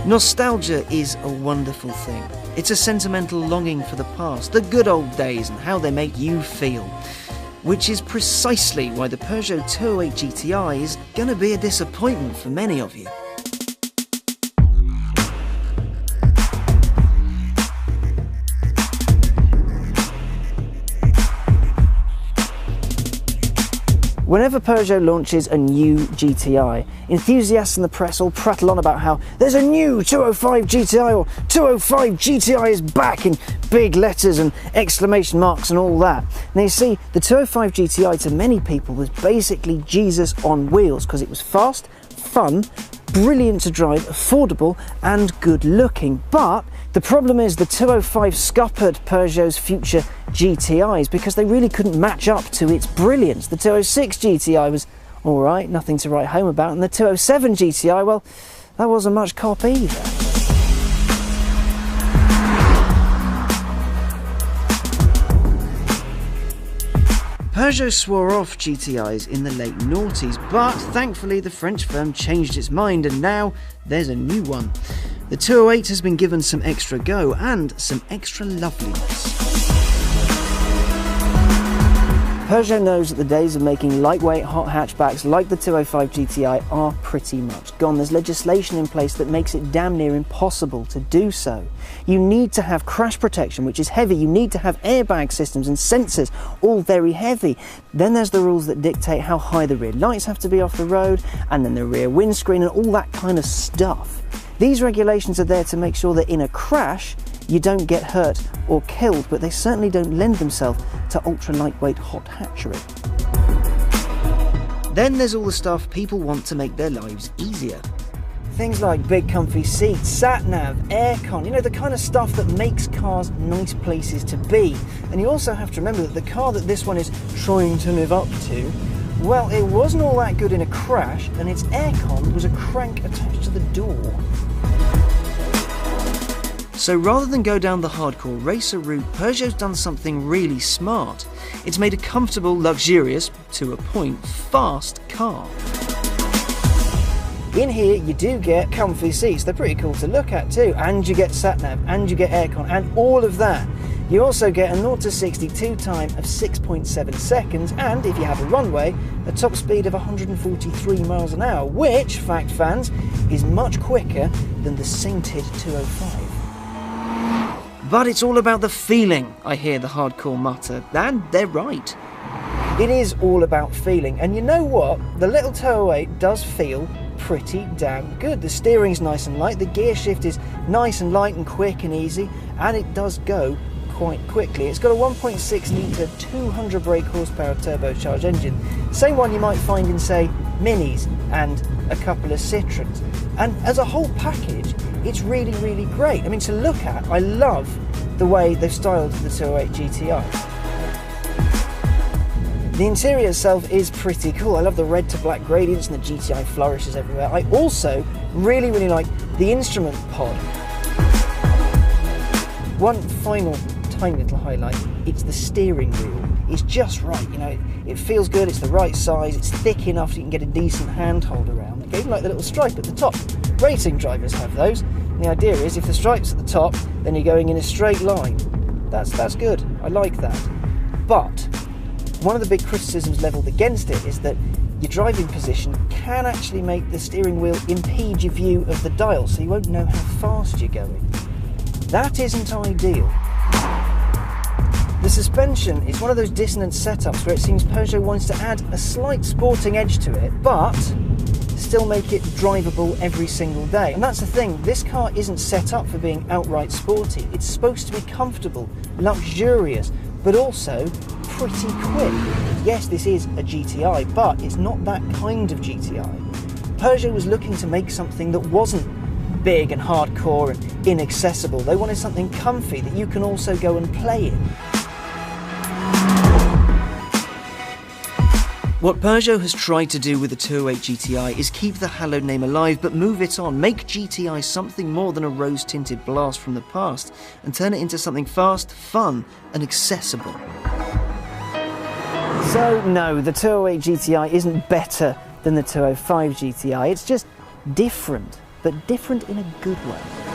Nostalgia is a wonderful thing. It's a sentimental longing for the past, the good old days and how they make you feel. Which is precisely why the Peugeot 208 GTI is going to be a disappointment for many of you. Whenever Peugeot launches a new GTI, enthusiasts in the press all prattle on about how there's a new 205 GTI or 205 GTI is back in big letters and exclamation marks and all that. Now you see, the 205 GTI to many people was basically Jesus on wheels because it was fast, fun, brilliant to drive, affordable and good looking. But the problem is the 205 scuppered Peugeot's future GTIs because they really couldn't match up to its brilliance. The 206 GTI was alright, nothing to write home about, and the 207 GTI, well, that wasn't much cop either. Peugeot swore off GTIs in the late noughties, but thankfully the French firm changed its mind and now there's a new one. The 208 has been given some extra go and some extra loveliness. Peugeot knows that the days of making lightweight hot hatchbacks like the 205 GTI are pretty much gone. There's legislation in place that makes it damn near impossible to do so. You need to have crash protection, which is heavy. You need to have airbag systems and sensors, all very heavy. Then there's the rules that dictate how high the rear lights have to be off the road, and then the rear windscreen and all that kind of stuff. These regulations are there to make sure that in a crash, you don't get hurt or killed, but they certainly don't lend themselves to ultra-lightweight hot hatchery. Then there's all the stuff people want to make their lives easier. Things like big comfy seats, sat-nav, aircon, you know, the kind of stuff that makes cars nice places to be. And you also have to remember that the car that this one is trying to live up to, well, it wasn't all that good in a crash, and its aircon was a crank attached to the door. So rather than go down the hardcore racer route, Peugeot's done something really smart. It's made a comfortable, luxurious, to a point, fast car. In here you do get comfy seats, they're pretty cool to look at too, and you get sat-nav, and you get aircon, and all of that. You also get a 0 to 62 time of 6.7 seconds, and if you have a runway, a top speed of 143 miles an hour, which, fact fans, is much quicker than the sainted 205. But it's all about the feeling, I hear the hardcore mutter, and they're right. It is all about feeling, and you know what? The little 208 does feel pretty damn good. The steering's nice and light, the gear shift is nice and light and quick and easy, and it does go quite quickly. It's got a 1.6 litre 200 brake horsepower turbocharged engine, same one you might find in, say, Minis and a couple of Citroens. And as a whole package, it's really, really great. I mean, to look at, I love the way they've styled the 208 GTI. The interior itself is pretty cool. I love the red to black gradients and the GTI flourishes everywhere. I also really, really like the instrument pod. One final tiny little highlight, it's the steering wheel. It's just right, you know, it feels good, it's the right size, it's thick enough so you can get a decent handhold around. Even like the little stripe at the top. Racing drivers have those. And the idea is if the stripe's at the top, then you're going in a straight line. That's good, I like that. But one of the big criticisms levelled against it is that your driving position can actually make the steering wheel impede your view of the dial, so you won't know how fast you're going. That isn't ideal. The suspension is one of those dissonant setups where it seems Peugeot wants to add a slight sporting edge to it, but still make it drivable every single day. And that's the thing, this car isn't set up for being outright sporty. It's supposed to be comfortable, luxurious, but also pretty quick. Yes, this is a GTI, but it's not that kind of GTI. Peugeot was looking to make something that wasn't big and hardcore and inaccessible. They wanted something comfy that you can also go and play in. What Peugeot has tried to do with the 208 GTI is keep the hallowed name alive but move it on, make GTI something more than a rose-tinted blast from the past and turn it into something fast, fun and accessible. So no, the 208 GTI isn't better than the 205 GTI, it's just different. but different in a good way.